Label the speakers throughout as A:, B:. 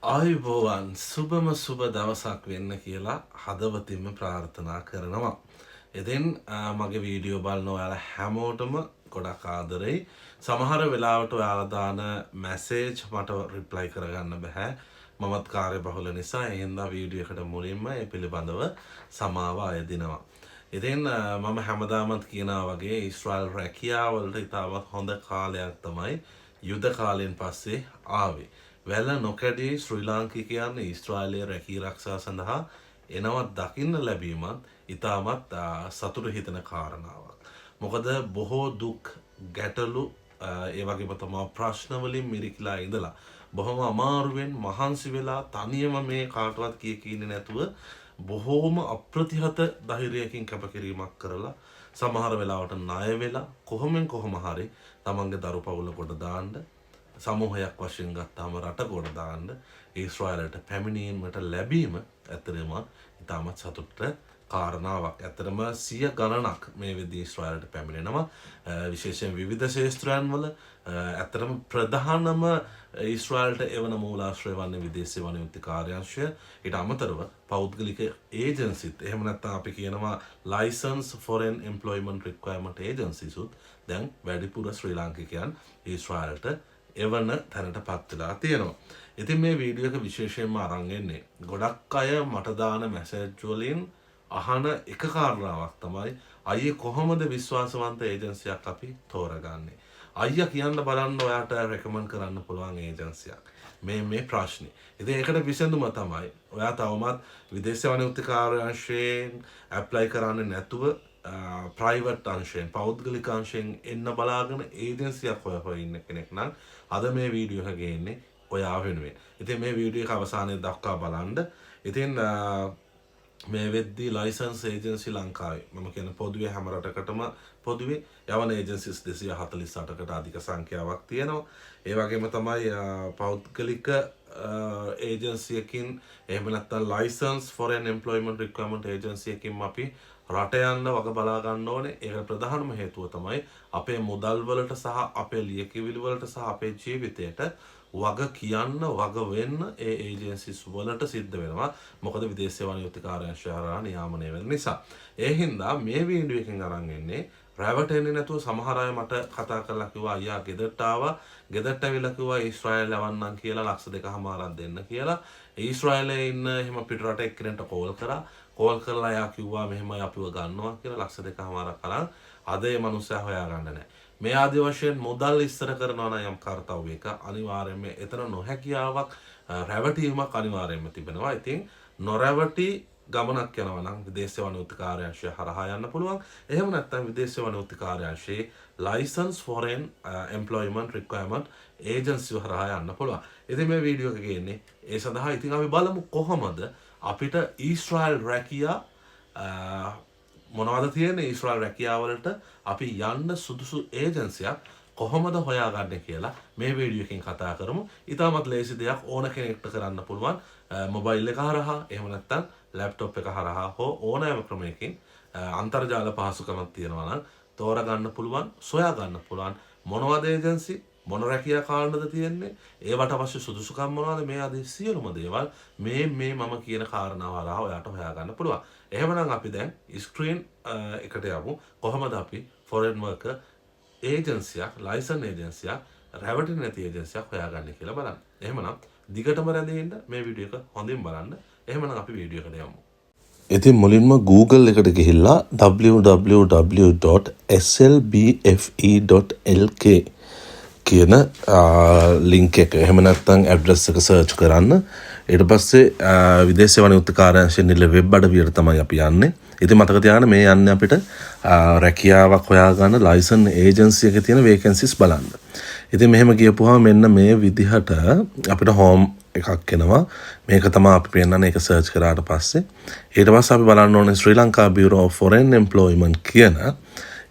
A: ආයුබෝවන් සුබම සුබ දවසක් වෙන්න කියලා හදවතින්ම ප්‍රාර්ථනා කරනවා. ඉතින් මගේ වීඩියෝ බලන ඔයාලා හැමෝටම ගොඩක් ආදරෙයි. සමහර වෙලාවට ඔයාලා දාන මැසේජ් මට රිප්ලයි කරගන්න බෑ. මමත් කාර්යබහුල නිසා ඒ හින්දා වීඩියෝ එකට මුලින්ම ඒ පිළිබඳව සමාව අයදිනවා. ඉතින් මම හැමදාමත් කියනවා වගේ ඊශ්‍රායල් රැකියාවලට ඉතාමත් හොඳ කාලයක් තමයි යුද කාලයෙන් පස්සේ ආවේ. වැල නොකැඩී ශ්‍රී ලාංකිකයන් ඊශ්‍රායලය රැකී රක්ෂා සඳහා එනවත් දකින්න ලැබීමත් ඉතාමත් සතුට හිතන කාරණාවක්. මොකද බොහෝ දුක් ගැටලු ඒ වගේම තමා ප්‍රශ්නවලින් මිරිකිලා ඉඳලා බොහොම අමාරුවෙන් මහන්සි වෙලා තනියම මේ කාටවත් කියකින්නේ නැතුව බොහෝම අප්‍රතිහත ධෛර්යයකින් කැපකිරීමක් කරලා සමහර වෙලාවට ණය වෙලා කොහොම හරි තමන්ගේ දරු පවුල කොට දාන්න සමූහයක් වශයෙන් ගත්තාම රට ගොඩ දාන්න ඊශ්‍රායලට පැමිණීමට ලැබීම ඇත්තටම ඉතාමත් සතුටට කාරණාවක්. ඇත්තටම 100 ගණනක් මේ වෙද්දී ඊශ්‍රායලට පැමිණෙනවා. විශේෂයෙන් විවිධ ශාස්ත්‍රයන් වල ඇත්තටම ප්‍රධානම ඊශ්‍රායලට එවන මූලාශ්‍රය වන්නේ විදේශ සේවා නියුක්ති කාර්යාංශය. ඊට අමතරව පෞද්ගලික ඒජන්සිත් එහෙම නැත්නම් අපි කියනවා license foreign employment requirement agencies උත් දැන් වැඩිපුර ශ්‍රී ලාංකිකයන් ඊශ්‍රායලට එවන තැනට පත් වෙලා තියෙනවා. ඉතින් මේ වීඩියෝ එක විශේෂයෙන්ම අරන් එන්නේ ගොඩක් අය මට දාන මැසේජ් වලින් අහන එක කාරණාවක් තමයි අයියේ කොහොමද විශ්වාසවන්ත ඒජන්සියක් අපි තෝරගන්නේ? අයියා කියන්න බලන්න ඔයාට රෙකමන්ඩ් කරන්න පුළුවන් ඒජන්සියක්. මේ ප්‍රශ්නේ. ඉතින් ඒකට විසඳුම තමයි ඔයා තවමත් විදේශ සේවා නියුක්ති කාර්යාංශයෙන් ඇප්ලයි කරන්නේ නැතුව ප්‍රයිවට් අංශයෙන් පෞද්ගලික අංශයෙන් එන්න බලාගෙන ඒජන්සියක් හොයලා ඉන්න කෙනෙක් නම් අද මේ වීඩියෝ එක ගේන්නේ ඔයා වෙනුවෙන්. ඉතින් මේ වීඩියෝ එක අවසානයේ දක්වා බලන්න. ඉතින් මේ වෙද්දී ලයිසන්ස් ඒජන්සි ලංකාවේ මම කියන පොදුවේ හැම රටකටම පොදුවේ යවන ඒජන්සිස් 248කට අධික සංඛ්‍යාවක් තියෙනවා. ඒ වගේම තමයි පෞද්ගලික ඒජන්සියකින් එහෙම නැත්නම් ලයිසන්ස් foreign employment requirement ඒජන්සියකින් අපි රට යන්න වග බලා ගන්න ඕනේ. ඒක ප්‍රධානම හේතුව තමයි අපේ මුදල් වලට සහ අපේ ලියකියවිලි වලට සහ අපේ ජීවිතයට වග කියන්න වග වෙන්න ඒ ඒජන්සිස් වලට සිද්ධ වෙනවා. මොකද විදේශ සේවා නියුක්ති කාර්යාංශය හරහා නියාමනය වෙන නිසා. ඒ හින්දා මේ වීඩියෝ එකෙන් අරන් එන්නේ රැවටෙන්නේ නැතුව සමහර අය මට කතා කරලා කිව්වා අයියා ගෙදරට ආවා. ගෙදරට ඇවිල්ලා කිව්වා ඊශ්‍රායල් යවන්නම් කියලා ලක්ෂ 2කමාරක් දෙන්න කියලා. ඊශ්‍රායලයේ ඉන්න එහෙම පිටරට එක්කෙනෙක්ට කෝල් කරා. කෝල් කරලා එයා කිව්වා මෙහෙමයි අපිව ගන්නවා කියලා ලක්ෂ 2කමාරක් අරන් අද මේ මනුස්සයා හොයාගන්න නැහැ. මේ ආදි වශයෙන් මුදල් ඉස්සර කරනවා නම් යම් කාර්යයක් අනිවාර්යයෙන්ම එතන නොහැකියාවක් රැවටීමක් අනිවාර්යයෙන්ම තිබෙනවා. ඉතින් නොරැවටි ගමනක් යනවා නම් විදේශ සේවා නියුක්ති කාර්යාංශය හරහා යන්න පුළුවන්. එහෙම නැත්නම් විදේශ සේවා නියුක්ති කාර්යාංශයේ license foreign employment requirement agency හරහා යන්න පුළුවන්. ඉතින් මේ වීඩියෝ එක ගේන්නේ ඒ සඳහා. ඉතින් අපි බලමු කොහොමද අපිට ඊශ්‍රායල් රැකියා මොනවද තියෙන්නේ ඊශ්‍රායල් රැකියාවලට අපි යන්න සුදුසු ඒජන්සියක් කොහොමද හොයාගන්නේ කියලා මේ වීඩියෝ එකෙන් කතා කරමු. ඉතාමත් ලේසි දෙයක් ඕන කෙනෙක්ට කරන්න පුළුවන්. මොබයිල් එක හරහා එහෙම නැත්නම් ලැප්ටොප් එක හරහා හෝ ඕනෑම ක්‍රමයකින් අන්තර්ජාල පහසුකමක් තියෙනවා නම් තෝරගන්න පුළුවන්, සොයා ගන්න පුළුවන් මොනවද ඒජන්සි මොන රැකියා කාණ්ඩද තියෙන්නේ, ඒවට අවශ්‍ය සුදුසුකම් මොනවද, මේ ආදී සියලුම දේවල් මේ මම කියන කාරණාව හරහා ඔයාට හොයාගන්න පුළුවන්. එහෙමනම් අපි දැන් ස්ක්‍රීන් එකට යමු. කොහොමද අපි foreign worker ඒජන්සියක්, ලයිසන් ඒජන්සියක්, රැවටෙන්නේ නැති ඒජන්සියක් හොයාගන්නේ කියලා බලන්න. එහෙමනම් දිගටම රැඳෙන්න මේ වීඩියෝ එක හොඳින් බලන්න. එහෙමනම් අපි වීඩියෝ එකට යමු.
B: ඉතින් මුලින්ම Google එකට ගිහිල්ලා www.slbfe.lk කියන ලින්ක් එක එහෙම නැත්නම් ඇඩ්‍රස් එක සර්ච් කරන්න. ඊට පස්සේ විදේශ සේවා නියුක්ති කාර්යාංශයේ නිල වෙබ් අඩවියට තමයි අපි යන්නේ. ඉතින් මතක තියාගන්න මේ යන්නේ අපිට රැකියාවක් හොයාගන්න ලයිසන් ඒජන්සි එකේ තියෙන වේකන්සිස් බලන්න. ඉතින් මෙහෙම ගියපුවාම මෙන්න මේ විදිහට අපිට හෝම් එකක් එනවා. මේක තමයි අපි පෙන්නන්නේ. ඒක සර්ච් කරාට පස්සේ ඊට පස්සේ අපි බලන්න ඕනේ ශ්‍රී Lanka Bureau of Foreign Employment කියන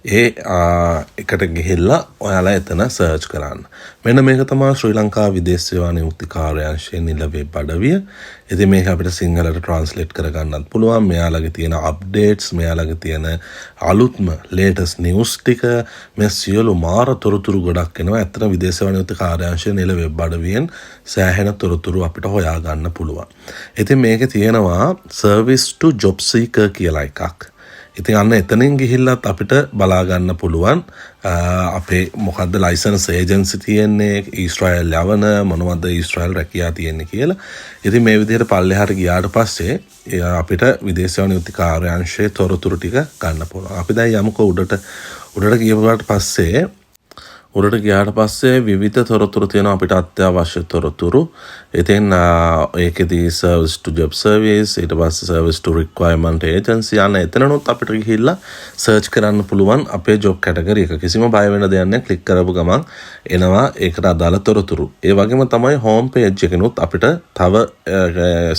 B: එකට ගිහිල්ලා ඔයාලා එතන සර්ච් කරන්න. මෙන්න මේක තමයි ශ්‍රී ලංකා විදේශ සේවා නියුක්ති කාර්යාංශයේ නිල වෙබ් අඩවිය. ඉතින් මේක අපිට සිංහලට ට්‍රාන්ස්ලේට් කරගන්නත් පුළුවන්. මෙයාලගේ තියෙන අප්ඩේට්ස්, මෙයාලගේ තියෙන අලුත්ම ලේටස්ට් නිවුස් ටික, මේ සියලු මාර තොරතුරු ගොඩක් එනවා. ඇත්තට විදේශ සේවා නියුක්ති කාර්යාංශයේ නිල වෙබ් අඩවියෙන් සෑහෙන තොරතුරු අපිට හොයා ගන්න පුළුවන්. ඉතින් මේකේ තියෙනවා service to job seeker කියලා එකක්. ඉතින් අන්න එතනින් ගිහිල්ලත් අපිට බලා ගන්න පුළුවන් අපේ මොකද්ද ලයිසන්ස් ඒජන්සි තියෙන්නේ, ඊශ්‍රායල් යවන මොනවද ඊශ්‍රායල් රැකියා තියෙන්නේ කියලා. ඉතින් මේ විදිහට පල්ලෙහාට ගියාට පස්සේ අපිට විදේශ සේවා නියුක්ති කාර්යාංශයේ තොරතුරු ටික ගන්න පුළුවන්. අපි දැන් යමුකෝ උඩට ගියාට පස්සේ විවිධ තොරතුරු තියෙනවා අපිට අත්‍යවශ්‍ය තොරතුරු. ඉතින් ඒකෙදී service to job service, ඊට පස්සේ service to requirement agency යන එතනනොත් අපිට ගිහිල්ලා search කරන්න පුළුවන් අපේ job category එක. කිසිම බය වෙන දෙයක් නැහැ. ක්ලික් කරපු ගමන් එනවා ඒකට අදාළ තොරතුරු. ඒ වගේම තමයි home page එකෙනුත් අපිට තව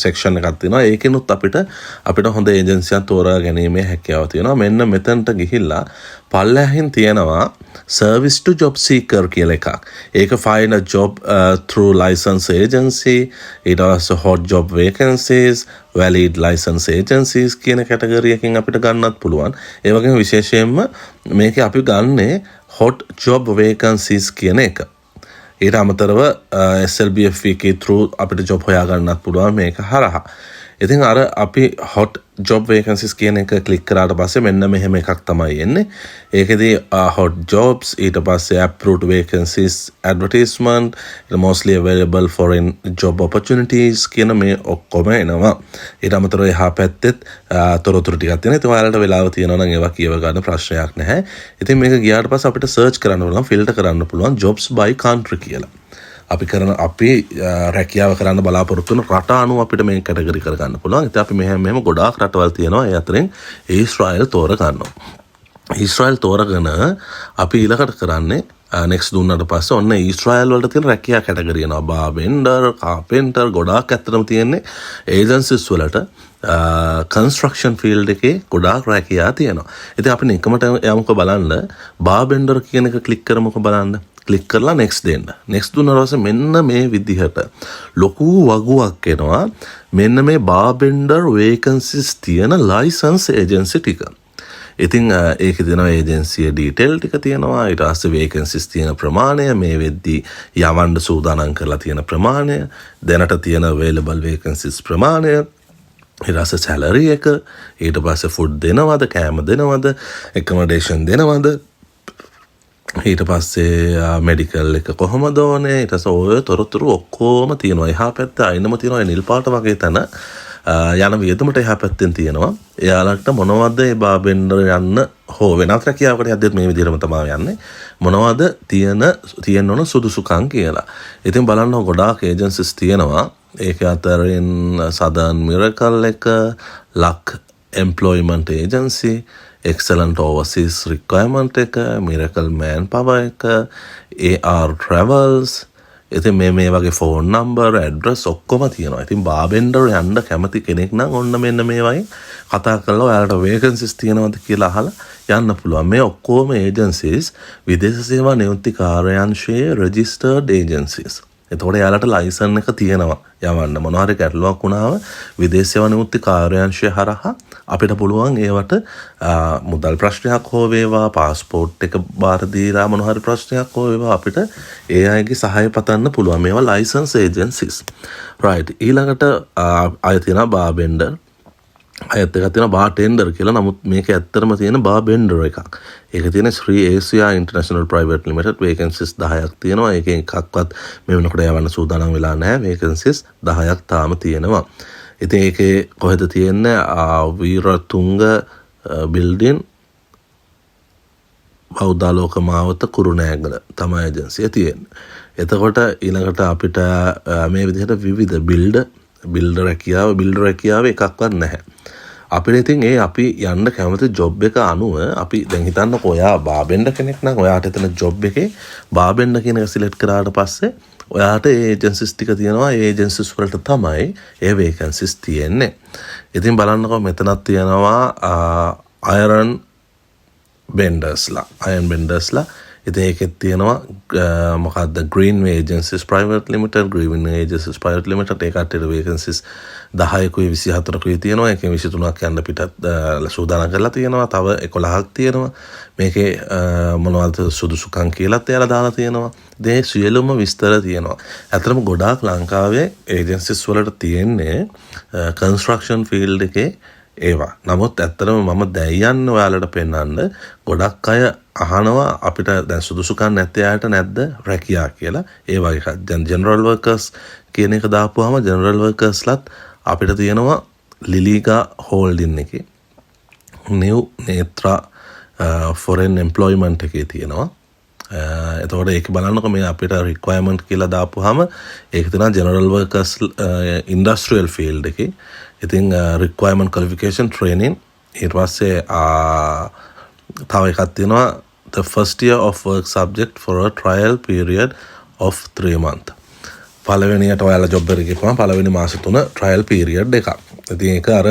B: section එකක් තියෙනවා. ඒකෙනුත් අපිට හොඳ ඒජන්සියක් තෝරා ගැනීමේ හැකියාව තියෙනවා. මෙන්න මෙතනට ගිහිල්ලා පල්ලෙහින් තියෙනවා service to job seeker කියලා එකක්. ඒක find a job through license agency, ඊට පස්සේ hot job vacancies, valid license agencies කියන category එකකින් අපිට ගන්නත් පුළුවන්. ඒ වගේම විශේෂයෙන්ම මේකේ අපි ගන්නේ hot job vacancies කියන එක. ඊට අමතරව SLBF එකේ through අපිට job හොයා ගන්නත් පුළුවන් මේක හරහා. ඉතින් අර අපි hot job vacancies කියන එක ක්ලික් කරාට පස්සේ මෙන්න මෙහෙම එකක් තමයි එන්නේ. ඒකෙදී hot jobs, ඊට පස්සේ approved vacancies advertisement, mostly available foreign job opportunities කියන මේ ඔක්කොම එනවා. ඊට අමතරව එහා පැත්තෙත් තොරතුරු ටිකක් තියෙනවා. ඉතින් ඔයාලට වෙලාව තියෙනවා නම් ඒවා කියව ගන්න ප්‍රශ්නයක් නැහැ. ඉතින් මේක ගියාට පස්සේ අපිට search කරන්න පුළුවන්, filter කරන්න පුළුවන් jobs by country කියලා. අපි රැකියාව කරන්න බලාපොරොත්තු වෙන රට අනුව අපිට මේ කැටගරි කරගන්න පුළුවන්. ඉතින් අපි මෙහෙම ගොඩාක් රටවල් තියෙනවා. ඒ අතරින් ඊශ්‍රායල් තෝරගන්නවා. ඊශ්‍රායල් තෝරගෙන අපි ඊළඟට කරන්නේ next දුන්නාට පස්සේ ඔන්න ඊශ්‍රායල් වලට තියෙන රැකියා කැටගරි එනවා. බාබෙන්ඩර්, කාපෙන්ටර් ගොඩාක් ඇත්තටම තියෙන්නේ ඒජන්සිස් වලට. කන්ස්ට්‍රක්ෂන් ෆීල්ඩ් එකේ ගොඩාක් රැකියා තියෙනවා. ඉතින් අපි නිකමට යමුකෝ බලන්න. බාබෙන්ඩර් කියන එක ක්ලික් කරමුකෝ බලන්න. ක්ලික් කරලා next දෙන්න. next දුන්නාට පස්සේ මෙන්න මේ විදිහට ලොකු වගුවක් එනවා. මෙන්න මේ බාබෙන්ඩර් vacancies තියෙන license agency ටික. ඉතින් ඒකේ තියෙනවා ඒජන්සිය ඩීටේල් ටික තියෙනවා. ඊට පස්සේ vacancies තියෙන ප්‍රමාණය, මේ වෙද්දී යවන්න සූදානම් කරලා තියෙන ප්‍රමාණය, දැනට තියෙන available vacancies ප්‍රමාණය, ඊට පස්සේ salary එක, ඊට පස්සේ food දෙනවද, කෑම දෙනවද, accommodation දෙනවද, ඊට පස්සේ මෙඩිකල් එක කොහොමද ඕනේ, ඊට පස්සේ ඔය තොරතුරු ඔක්කොම තියෙනවා. එහා පැත්තේ අයිනම තියෙනවා නිල් පාට වගේ තැන යන වියදමට එහා පැත්තෙන් තියෙනවා. එයාලට මොනවද ඒ බාබෙන්ඩර් යන්න හෝ වෙනත් රැකියාවකට යද්දිත් මේ විදිහටම තමයි යන්නේ. මොනවද තියෙන්න ඕන සුදුසුකම් කියලා. ඉතින් බලන්න ගොඩාක් ඒජන්සිස් තියෙනවා. ඒක අතරින් Southern Miracle එක, Luck Employment Agency, Excellent Overseas Requirement එක, Miracle Manpower එක, AR Travels. ඉතින් මේ වගේ ෆෝන් නම්බර්, ඇඩ්‍රස් ඔක්කොම තියෙනවා. ඉතින් බාබෙන්ඩර් යන්න කැමති කෙනෙක් නම් ඔන්න මෙන්න මේ වගේ කතා කරලා ඔයාලට වේකන්සිස් තියෙනවද කියලා අහලා යන්න පුළුවන්. මේ ඔක්කොම ඒජන්සිස් විදේශ සේවා නියුක්ති කාර්යාංශයේ රෙජිස්ටර්ඩ් ඒජන්සිස්. එතකොට යාලට ලයිසන් එක තියෙනවා යවන්න. මොනවා හරි ගැටලුවක් වුණාම විදේශ සේවා නියුක්ති කාර්යාංශය හරහා අපිට පුළුවන් ඒවට මුදල් ප්‍රශ්නයක් හෝ වේවා, පාස්පෝර්ට් එක බාර දීලා මොනවා හරි ප්‍රශ්නයක් හෝ වේවා අපිට ඒ අයගේ සහාය පතන්න පුළුවන්. මේවා ලයිසන්ස් ඒජන්සිස්. රයිට්. ඊළඟට ආය තියෙනවා බාබෙන්ඩර්. අයත් එකක් තියෙනවා බාර්ටෙන්ඩර් කියලා. නමුත් මේක ඇත්තටම තියෙන බාබෙන්ඩර් එකක්. ඒක තියෙන ශ්‍රී ඒසියා ඉන්ටර්නැෂනල් ප්‍රයිවට් ලිමිටඩ් වේකන්සිස් 10ක් තියෙනවා. ඒකෙන් එකක්වත් මේ වෙනකොට යවන්න සූදානම් වෙලා නැහැ. වේකන්සිස් 10ක් තාම තියෙනවා. ඉතින් ඒකේ කොහෙද තියෙන්නේ? වීරතුංග බිල්ඩින් බෞද්ධාලෝක මාවත කුරුණෑගල තමයි ඒජන්සිය තියෙන්නේ. එතකොට ඊළඟට අපිට මේ විදිහට විවිධ බිල්ඩර් රැකියාව එකක්වත් නැහැ. අපිට ඉතින් අපි යන්න කැමති ජොබ් එක අනුව අපි දැන් හිතන්නකෝ ඔයා බාබෙන්ඩර් කෙනෙක් නම් ඔයාට එතන ජොබ් එකේ බාබෙන්ඩර් කියන එක සිලෙක්ට් කරාට පස්සේ ඔයාට ඒ ඒජන්සිස් ටික තියෙනවා. ඒ ඒජන්සිස් වලට තමයි ඒ වේකන්සිස් තියෙන්නේ. ඉතින් බලන්නකෝ මෙතනක් තියෙනවා අයරන් බෙන්ඩර්ස්ලා අයන් බෙන්ඩර්ස්ලා ඉතින් ඒකෙත් තියෙනවා මොකක්ද Greenway Agencies Private Limited Greenway Agencies Private Limited ඒ කට්ටියට vacancies 10කුයි 24කුයි තියෙනවා ඒකෙන් 23ක් යන්න පිටත් සූදානම් කරලා තියෙනවා තව 11ක් තියෙනවා මේකේ මොනවද සුදුසුකම් කියලාත් එයාලා දාලා තියෙනවා මේ සියලුම විස්තර තියෙනවා ඇත්තටම ගොඩාක් ලංකාවේ agencies වලට තියෙන්නේ construction field එකේ ඒවා නමුත් ඇත්තටම මම දැන් යන්න ඔයාලට පෙන්නන්න ගොඩක් අය අහනවා අපිට දැන් සුදුසුකම් නැත්තේ අයට නැද්ද රැකියා කියලා ඒ වගේ එකක් දැන් ජෙනරල් වර්කර්ස් කියන එක දාපුවාම ජෙනරල් වර්කර්ස්ලත් අපිට තියෙනවා ලිලිගා හෝල්ඩින් එකේ නිව් නේත්‍රා ෆොරෙන් එම්ප්ලොයිමන්ට් එකේ තියෙනවා එතකොට ඒක බලන්නකො මේ අපිට රික්වයර්මන්ට් කියලා දාපුවාම ඒක තියෙනවා ජෙනරල් වර්කර්ස් ඉන්ඩස්ට්‍රියල් ෆීල්ඩ් එකේ ඉතින් රික්වයර්මන්ට් ක්වොලිෆිකේෂන් ට්‍රේනින් ඊට පස්සේ තව එකක් තියෙනවා the first year of work subject for a trial period of 3 months පළවෙනියට ඔයාලා ජොබ් එකේ ගිහම පළවෙනි මාස 3 trial period එකක්. ඉතින් ඒක අර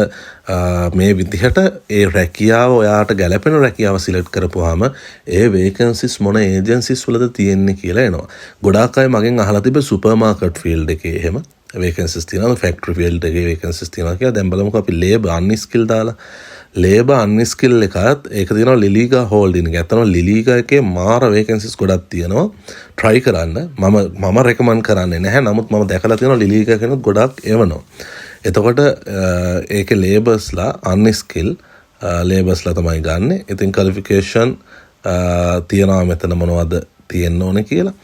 B: මේ විදිහට ඒ රැකියාව ඔයාට ගැළපෙන රැකියාව සිලෙක්ට් කරපුවාම ඒ vacancies මොන agencies වලද තියෙන්නේ කියලා එනවා. ගොඩාක් අය මගෙන් අහලා තිබ්බ සුපර් මාකට් ෆීල්ඩ් එකේ එහෙම vacancies තියෙනවා ෆැක්ටරි ෆීල්ඩ් එකේ vacancies තියෙනවා කියලා. දැන් බලමුකෝ අපි labor unskill දාලා labor unskill එකත් ඒක තියෙනවා ලිලිගා හෝල්ඩින් එක. ඇත්තටම ලිලිගා එකේ මාර vacancies ගොඩක් තියෙනවා. try කරන්න. මම recommend කරන්නේ නැහැ. නමුත් මම දැකලා තියෙනවා ලිලිගා කෙනෙක් ගොඩක් එවනවා. එතකොට ඒකේ laborsලා unskill laborsලා තමයි ගන්නෙ. ඉතින් qualification තියනවා මෙතන මොනවද තියෙන්න ඕනේ කියලා.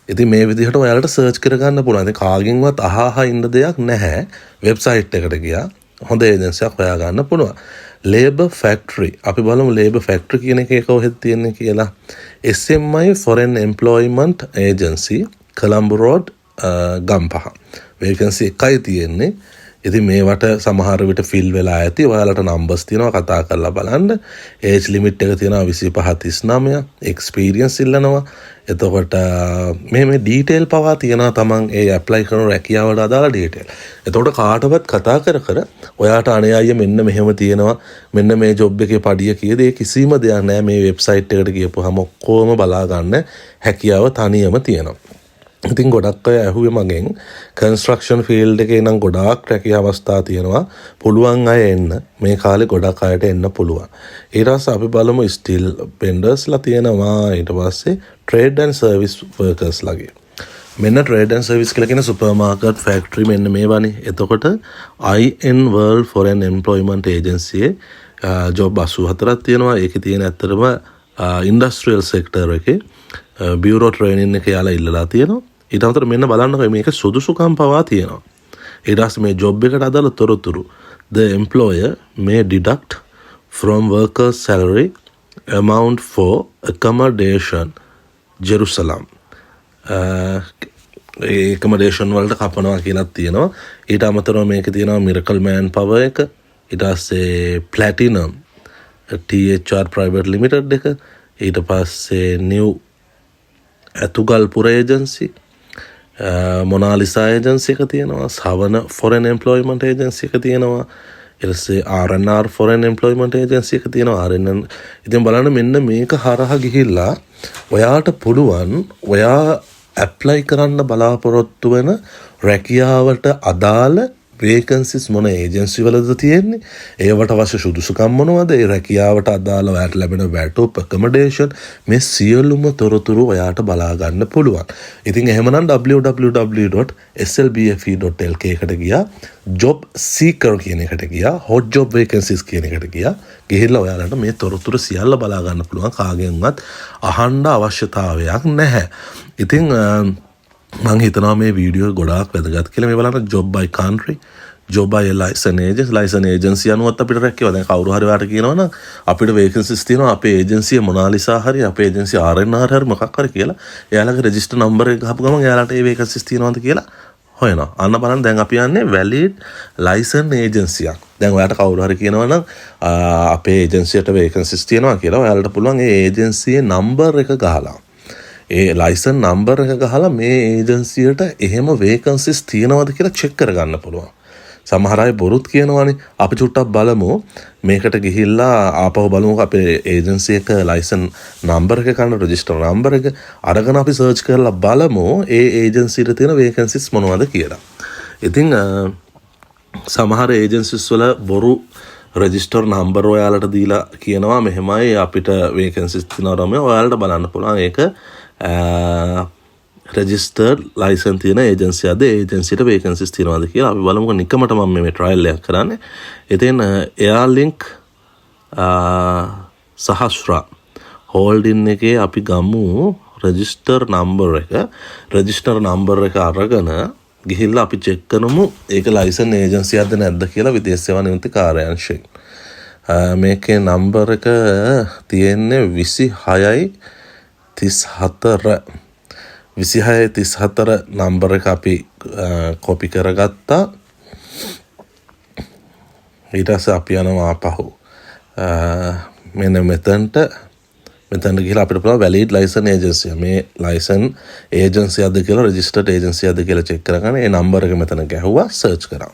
B: ඉතින් මේ විදිහට ඔයාලට සර්ච් කරගන්න පුළුවන්. ඉතින් කාගෙන්වත් අහහා ඉන්න දෙයක් නැහැ. වෙබ්සයිට් එකට ගියා හොඳ ඒජන්සියක් හොයා ගන්න පුළුවන්. labor factory අපි බලමු labor factory කියන එක කොහෙද තියෙන්නේ කියලා. SMI Foreign Employment Agency Colombo Road Gampaha. vacancy එකයි තියෙන්නේ. ඉතින් මේවට සමහර විට ෆිල් වෙලා ඇති. ඔයාලට නම්බර්ස් තියෙනවා කතා කරලා බලන්න. ඒජ් ලිමිට් එක තියෙනවා 25 39. එක්ස්පීරියන්ස් ඉල්ලනවා. එතකොට මේ ඩීටේල් පවා තියෙනවා තමන් ඒ ඇප්ලයි කරන රැකියාවට අදාළ ඩීටේල්. එතකොට කාටවත් කතා කර ඔයාට අනේ අයියා මෙන්න මෙහෙම තියෙනවා මෙන්න මේ ජොබ් එකේ පඩිය කීයද ඒ කිසිම දෙයක් නැහැ මේ වෙබ්සයිට් එකට ගියපුවාම ඔක්කොම බලා ගන්න හැකියාව තනියම තියෙනවා. ඉතින් ගොඩක් අය ඇහුවේ මගෙන් කන්ස්ට්‍රක්ෂන් ෆීල්ඩ් එකේ නම් ගොඩාක් රැකියා අවස්ථා තියෙනවා පුළුවන් අය එන්න මේ කාලේ ගොඩක් අයට එන්න පුළුවන් ඊට පස්සේ අපි බලමු ස්ටිල් වෙන්ඩර්ස්ලා තියෙනවා ඊට පස්සේ ට්‍රේඩ් ඇන්ඩ් සර්විස් වර්කර්ස් ලගේ මෙන්න ට්‍රේඩ් ඇන්ඩ් සර්විස් කියලා කියන සුපර් මාකට් ෆැක්ටරි මෙන්න මේවානේ එතකොට IN World Foreign Employment Agency job 84ක් තියෙනවා ඒකේ තියෙන ඇත්තටම ඉන්ඩස්ට්‍රියල් සෙක්ටර් එකේ බියුරෝ ට්‍රේනින් එක යාලා ඉල්ලලා තියෙනවා ඊට අමතරව මෙන්න බලන්නකෝ මේක සුදුසුකම් පවා තියෙනවා ඊට පස්සේ මේ ජොබ් එකට අදාළ තොරතුරු the employer may deduct from workers salary amount for accommodation Jerusalem accommodation වලට කපනවා කියලා තියෙනවා ඊට අමතරව මේක තියෙනවා miracle man power එක ඊට පස්සේ platinum THR private limited එක ඊට පස්සේ new ඇතුගල්පුර ඒජන්සි මොනාලිසා ඒජන්සි එක තියෙනවා සවන ෆොරෙන් එම්ප්ලොයිමන්ට් ඒජන්සි එක තියෙනවා ඊට පස්සේ RNR ෆොරෙන් එම්ප්ලොයිමන්ට් ඒජන්සි එක තියෙනවා RNN ඉතින් බලන්න මෙන්න මේක හරහා ගිහිල්ලා ඔයාට පුළුවන් ඔයා ඇප්ලයි කරන්න බලාපොරොත්තු වෙන රැකියාවට අදාළ vacancies මොන ඒජන්සි වලද තියෙන්නේ ඒවට අවශ්‍ය සුදුසුකම් මොනවද ඒ රැකියාවට අදාළ ඔයාට ලැබෙන වැටුප් accommodation මේ සියලුම තොරතුරු ඔයාට බලා ගන්න පුළුවන්. ඉතින් එහෙමනම් www.slbfe.lk එකට ගියා job seeker කියන එකට ගියා hot job vacancies කියන එකට ගියා ගිහිල්ලා ඔයාලට මේ තොරතුරු සියල්ල බලා ගන්න පුළුවන් කාගෙන්වත් අහන්න අවශ්‍යතාවයක් නැහැ. ඉතින් මං හිතනවා මේ වීඩියෝ ගොඩාක් වැදගත් කියලා මේ බලන්න job by country job by license agency අනුවත් අපිට රැකියාව දැන් කවුරු හරි වාට කියනවනම් අපිට vacancies තියෙනවා අපේ agency මොනාලිසා හරි අපේ agency RNR හරි මොකක් හරි කියලා එයාලගේ register number එක ගහපු ගමන් එයාලට ඒ vacancies තියෙනවද කියලා හොයනවා අන්න බලන්න දැන් අපි යන්නේ valid license agency එකක් දැන් ඔයාට කවුරු හරි කියනවනම් අපේ agency එකට vacancies තියෙනවා කියලා ඔයාලට පුළුවන් ඒ agency number එක ගහලා ඒ ලයිසන් නම්බර් එක ගහලා මේ ඒජන්සියට එහෙම වේකන්සිස් තියෙනවද කියලා චෙක් කරගන්න පුළුවන්. සමහර අය බොරුත් කියනවානේ. අපි චුට්ටක් බලමු මේකට ගිහිල්ලා ආපහු බලමු අපේ ඒජන්සි එක ලයිසන් නම්බර් එක ගන්න රෙජිස්ටර් නම්බර් එක අරගෙන අපි සර්ච් කරලා බලමු ඒ ඒජන්සියට තියෙන වේකන්සිස් මොනවද කියලා. ඉතින් සමහර ඒජන්සිස් වල බොරු රෙජිස්ටර් නම්බර් ඔයාලට දීලා කියනවා මෙහෙමයි අපිට වේකන්සිස් තියෙනවා රමේ ඔයාලට බලන්න පුළුවන් ඒක රෙජිස්ටර්ඩ් ලයිසන් තියෙන ඒජන්සියක්ද ඒජන්සියට වේකන්සිස් තියෙනවද කියලා අපි බලමුකෝ. නිකමට මම මේ ට්‍රයිල් එකක් කරන්නේ. ඉතින් එයාර්ලින්ක් සහස්රා හෝල්ඩින් එකේ අපි ගමු රෙජිස්ටර් නම්බර් එක. රෙජිස්ටර් නම්බර් එක අරගෙන ගිහිල්ලා අපි චෙක් කරමු ඒක ලයිසන් ඒජන්සියක්ද නැද්ද කියලා විදේශ සේවා නියුක්ති කාර්යාංශයෙන්. මේකේ නම්බර් එක තියෙන්නේ 2634 නම්බර එක අපි කොපි කරගත්තා. ඊට පස්සේ අපි යනවා ආපහු මෙන්න මෙතනට ගිහලා අපිට පුළුවන් වැලිඩ් ලයිසන් ඒජන්සිය මේ ලයිසන් ඒජන්සියක්ද කියලා රෙජිස්ටර්ඩ් ඒජන්සියක්ද කියලා චෙක් කරගන්න. ඒ නම්බර එක මෙතන ගැහුවා සර්ච් කරා.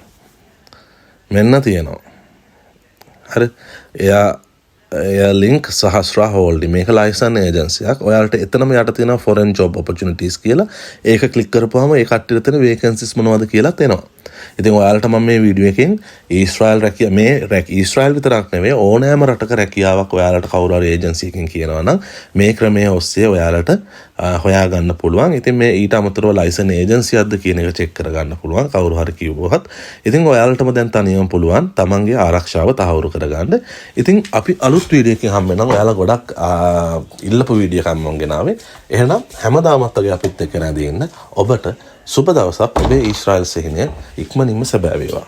B: මෙන්න තියෙනවා. හරි. එයා ලින්ක් සහස්රා හෝල්ඩි මේක ලයිසන් ඒජන්සියක්. ඔයාලට එතනම යට තියෙනවා ෆොරෙන් ජොබ් ඔපචුනිටිස් කියලා. ඒක ක්ලික් කරපුවාම ඒ කට්ටියට තියෙන වේකන්සිස් මොනවද කියලා තේනවා. ඉතින් ඔයාලට මම මේ වීඩියෝ එකෙන් ඊශ්‍රායල් ඊශ්‍රායල් විතරක් නෙවෙයි ඕනෑම රටක රැකියාවක් ඔයාලට කවුරු හරි ඒජන්සි එකකින් කියනවා නම් මේ ක්‍රමයේ ඔස්සේ ඔයාලට හොයාගන්න පුළුවන්. ඉතින් මේ ඊට අමතරව ලයිසන් ඒජන්සියක්ද කියන එක චෙක් කරගන්න පුළුවන් කවුරු හරි කිව්වොත්. ඉතින් ඔයාලටම දැන් තනියම පුළුවන් තමන්ගේ ආරක්ෂාව තහවුරු කරගන්න. ඉතින් අපි අලුත් වීඩියෝ එකකින් හම්බ වෙනවා. ඔයාලා ගොඩක් ඉල්ලපු වීඩියෝ එකක් මම ගෙනාවේ. එහෙනම් හැමදාමත් වගේ අපිත් එක්ක නැදී ඉන්න ඔබට සුබ දවසක්. ඔබේ ඊශ්‍රායල් සිහිනය ඉක්මනින්ම සැබෑ වේවා.